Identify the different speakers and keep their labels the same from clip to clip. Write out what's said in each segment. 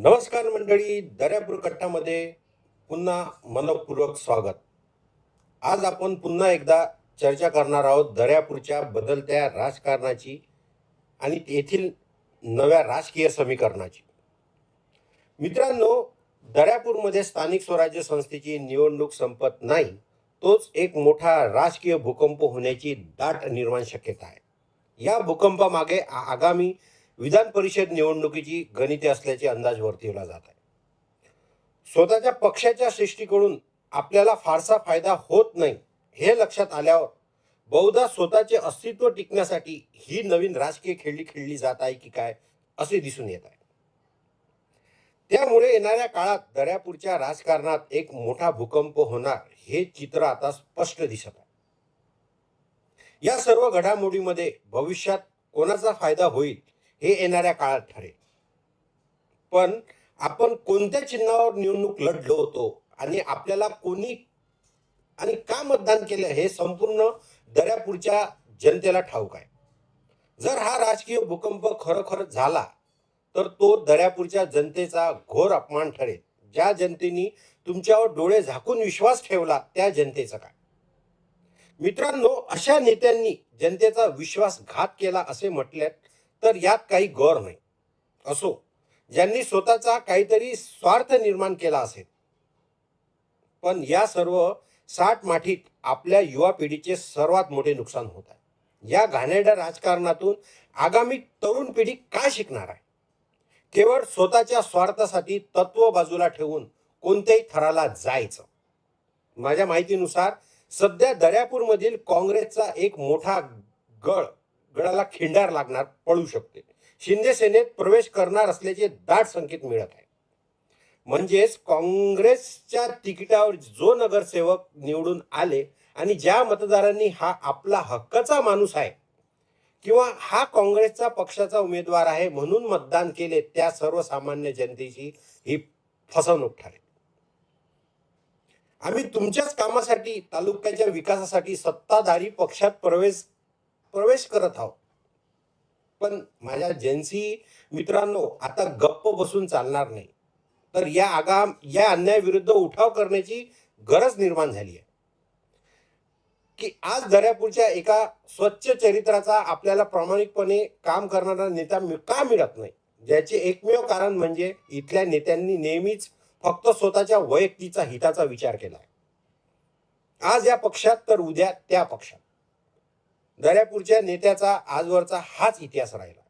Speaker 1: नमस्कार मंडळी, दर्यापूर कट्टामध्ये पुन्हा मनपूर्वक स्वागत. आज आपण पुन्हा एकदा चर्चा करणार आहोत दर्यापूरच्या बदलत्या राजकारणाची आणि तेथील नव्या राजकीय समीकरणाची. मित्रांनो, दर्यापूरमध्ये स्थानिक स्वराज्य संस्थेची निवडणूक संपत नाही, तोच एक मोठा राजकीय भूकंप होण्याची दाट निर्माण शक्यता आहे. या भूकंपामागे आगामी विधान परिषद निवडणुकीची गणिते असल्याचे अंदाज वर्तविला जात आहे. स्वतःच्या पक्षाच्या सृष्टीकडून आपल्याला फारसा फायदा होत नाही हे लक्षात आल्यावर बहुधा स्वतःचे अस्तित्व टिकण्यासाठी ही नवीन राजकीय खेळी खेळली जात आहे की काय असे दिसून येत आहे. त्यामुळे येणाऱ्या काळात दर्यापूरच्या राजकारणात एक मोठा भूकंप होणार हे चित्र आता स्पष्ट दिसत आहे. या सर्व घडामोडीमध्ये भविष्यात कोणाचा फायदा होईल हे येणाऱ्या काळात ठरेल. पण आपण कोणत्या चिन्हावर निवडणूक लढलो होतो आणि आपल्याला कोणी आणि का मतदान केलं हे संपूर्ण दर्यापूरच्या जनतेला ठाऊक आहे. जर हा राजकीय भूकंप खरोखरच झाला तर तो दर्यापूरच्या जनतेचा घोर अपमान ठरेल. ज्या जनतेने तुमच्यावर डोळे झाकून विश्वास ठेवला त्या जनतेचा काय? मित्रांनो, अशा नेत्यांनी जनतेचा विश्वासघात केला असे म्हटले तर यात काही गौर नाही. असो, ज्यांनी स्वतःचा काहीतरी स्वार्थ निर्माण केला असेल, पण या सर्व साठमाठीत आपल्या युवा पिढीचे सर्वात मोठे नुकसान होत आहे. या घाणेरड्या राजकारणातून आगामी तरुण पिढी काय शिकणार आहे? केवळ स्वतःच्या स्वार्थासाठी तत्व बाजूला ठेवून कोणत्याही थराला जायचं. माझ्या माहितीनुसार सध्या दर्यापूरमधील काँग्रेसचा एक मोठा गडाला खिंडार लागणार पडू शकते. शिंदे सेनेत प्रवेश करणार असल्याचे दाट संकेत मिळत आहे. म्हणजेच काँग्रेसच्या तिकिटावर जो नगरसेवक निवडून आले आणि ज्या मतदारांनी हा आपला हक्काचा माणूस आहे किंवा हा काँग्रेसचा पक्षाचा उमेदवार आहे म्हणून मतदान केले, त्या सर्वसामान्य जनतेची ही फसवणूक ठरेल. आम्ही तुमच्याच कामासाठी, तालुक्याच्या विकासासाठी सत्ताधारी पक्षात प्रवेश करत आहोत. पण माझ्या जेन्सी मित्रांनो, आता गप्प बसून चालणार नाही. तर या अन्यायाविरुद्ध उठाव करण्याची गरज निर्माण झाली आहे. की आज दर्यापूरच्या एका स्वच्छ चरित्राचा आपल्याला प्रामाणिकपणे काम करणारा नेता का मिळत नाही? ज्याचे एकमेव कारण म्हणजे इथल्या नेत्यांनी नेहमीच फक्त स्वतःच्या वैयक्तिक हिताचा विचार केला. आज या पक्षात तर उद्या त्या पक्षात. दर्यापूरच्या नेत्याचा आजवरचा हाच इतिहास राहिला.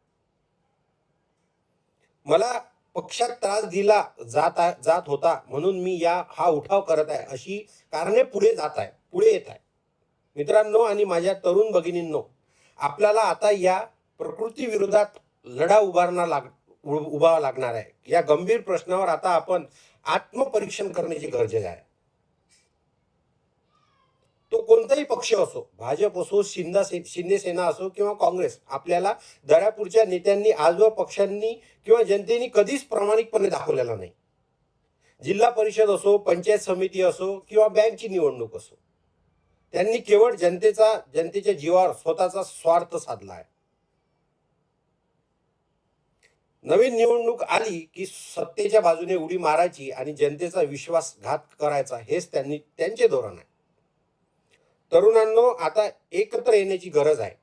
Speaker 1: मला पक्षात त्रास दिला जात होता म्हणून मी हा उठाव करत आहे अशी कारणे पुढे येत आहे. मित्रांनो आणि माझ्या तरुण भगिनींनो, आपल्याला आता या प्रकृती विरोधात लढा उभारावा लागणार आहे. या गंभीर प्रश्नावर आता आपण आत्मपरीक्षण करण्याची गरज आहे. तो कोणताही पक्ष असो, भाजप असो, शिंदे सेना असो किंवा काँग्रेस, आपल्याला दर्यापूरच्या नेत्यांनी आजवर पक्षांनी किंवा जनतेने कधीच प्रामाणिकपणे दाखवलेला नाही. जिल्हा परिषद असो, पंचायत समिती असो किंवा बँकची निवडणूक असो, त्यांनी केवळ जनतेच्या जीवावर स्वतःचा स्वार्थ साधला आहे. नवीन निवडणूक आली की सत्तेच्या बाजूने उडी मारायची आणि जनतेचा विश्वासघात करायचा, हेच त्यांचे धोरण आहे. तरुणांनो, आता एकत्र येण्याची गरज आहे.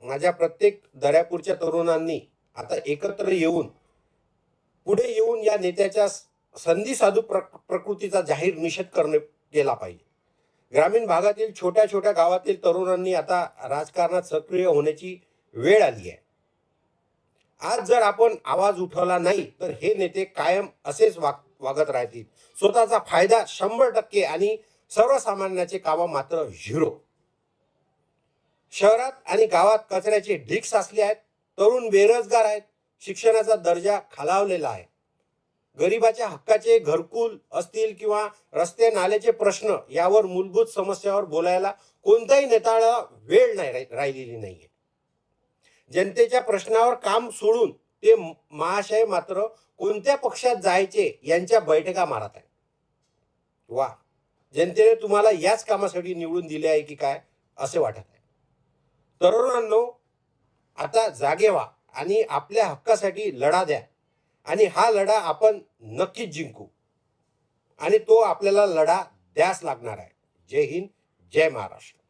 Speaker 1: माझ्या प्रत्येक दर्यापूरच्या तरुणांनी आता एकत्र पुढे येऊन या नेत्याच्या संधी साधू प्रकृतीचा जाहीर निषेध केला पाहिजे. ग्रामीण भागातील छोट्या छोट्या गावातील तरुणांनी आता राजकारणात सक्रिय होण्याची वेळ आली आहे. आज जर आपण आवाज उठवला नाही तर हे नेते कायम असेच वागत राहतील. स्वतःचा फायदा 100% आणि सर्वसामान्याचे काम मात्र 0. शहरात आणि गावात कचऱ्याचे ढीग साचले आहेत. तरुण बेरोजगार आहेत. शिक्षणाचा दर्जा खालावलेला आहे. गरिबाच्या हक्काचे घरकुल असतील किंवा रस्ते नाल्याचे प्रश्न, यावर मूलभूत समस्यावर बोलायला कोणत्याही नेत्याला वेळ राहिलेली नाहीये. जनतेच्या प्रश्नावर काम सोडून ते महाशय मात्र कोणत्या पक्षात जायचे यांच्या बैठका मारत आहे. वा, जनतेने तुम्हाला याच कामासाठी निवडून दिले आहे की काय असे वाटत आहे. तरुणांनो, आता जागे व्हा आणि आपल्या हक्कासाठी लढा द्या. आणि हा लढा आपण नक्कीच जिंकू आणि तो आपल्याला लढा द्यास लागणार आहे. जय हिंद, जय महाराष्ट्र.